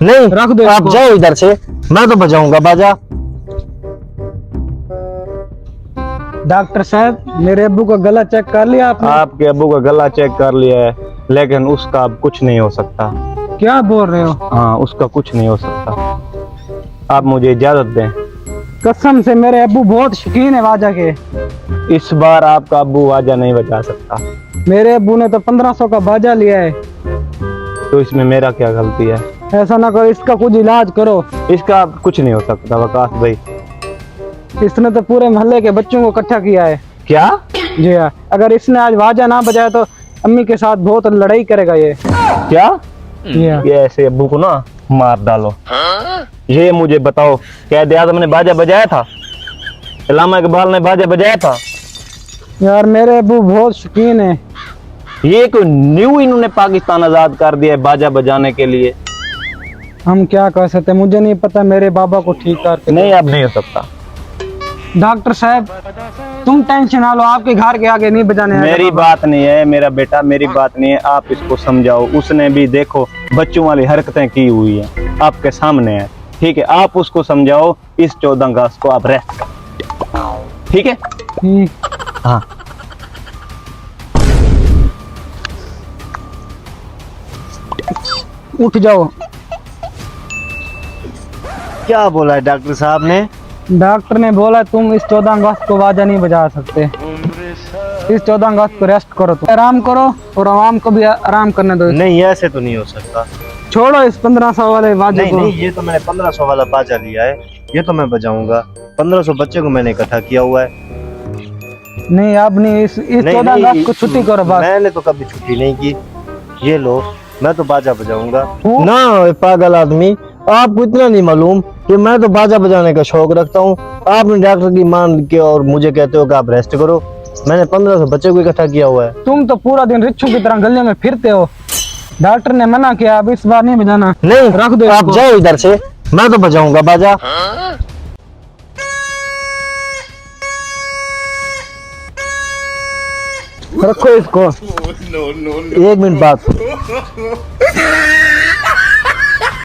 नहीं रख दो आप इसको। जाओ इधर से, मैं तो बजाऊंगा बाजा। डॉक्टर साहब मेरे अब्बू का गला चेक कर लिया आपने? आपके अब्बू का गला चेक कर लिया है, लेकिन उसका अब कुछ नहीं हो सकता। क्या बोल रहे हो? हाँ, उसका कुछ नहीं हो सकता। आप मुझे इजाजत दें। कसम से मेरे अब्बू बहुत शौकीन है बाजा के। इस बार आपका अब्बू बाजा नहीं बजा सकता। मेरे अब्बू ने तो 1500 का बाजा लिया है। तो इसमें मेरा क्या गलती है? ऐसा ना करो, इसका कुछ इलाज करो। इसका कुछ नहीं हो सकता वकास भाई। इसने तो पूरे मोहल्ले के बच्चों को इकट्ठा किया है। क्या? जी हाँ, अगर इसने आज बाजा ना बजाया तो अम्मी के साथ बहुत लड़ाई करेगा ये। क्या? जी हाँ। ये ऐसे अब्बू को ना मार डालो। ये मुझे बताओ, कैद आज़म ने बाजा बजाया था? इलामा इकबाल ने बाजा बजाया था? यार मेरे अब्बू बहुत शौकीन है। ये कोई न्यू इन्होंने पाकिस्तान आजाद कर दिया है बाजा बजाने के लिए। हम क्या कर सकते, मुझे नहीं पता, मेरे बाबा को ठीक करके। नहीं, अब नहीं हो सकता। डॉक्टर साहब तुम टेंशन ना लो, आपके घर के आगे नहीं बजाने आएगा मेरी बाबा। बात नहीं है मेरा बेटा, मेरी बात नहीं है, आप इसको समझाओ। उसने भी देखो बच्चों वाली हरकतें की हुई है, आपके सामने है। ठीक है, आप उसको समझाओ। इस 14 अगस्त को आप रेस्ट करो, ठीक है? ठीक। हाँ। उठ जाओ। क्या बोला है डॉक्टर साहब ने? डॉक्टर ने बोला तुम इस 14 अगस्त को बाजा नहीं बजा सकते। इस 14 अगस्त को रेस्ट करो, तुम आराम करो और आवाम को भी आराम करने दो। नहीं, ऐसे तो नहीं हो सकता। छोड़ो इस 1500 वाले बाजे नहीं को। नहीं, ये तो मैंने 1500 वाला बाजा लिया है, ये तो मैं बजाऊंगा। 1500 बच्चे को मैंने इकट्ठा किया हुआ है। नहीं अब नहीं, इस 14 अगस्त को छुट्टी करो बस। मैंने तो कभी छुट्टी नहीं की। ये लो, मैं तो बाजा बजाऊंगा हूँ? ना। पागल आदमी, आपको इतना नहीं मालूम कि मैं तो बाजा बजाने का शौक रखता हूँ। आपने डॉक्टर की मान के और मुझे कहते हो कि आप रेस्ट करो। मैंने 1500 बच्चे को इकट्ठा किया हुआ है। तुम तो पूरा दिन रिच्छू की तरह गलियों में फिरते हो। डॉक्टर ने मना किया, अब इस बार नहीं बजाना। नहीं, रख दो आप इसको। जाओ इधर से, मैं तो बजाऊंगा बाजा। रखो इसको। एक मिनट बात।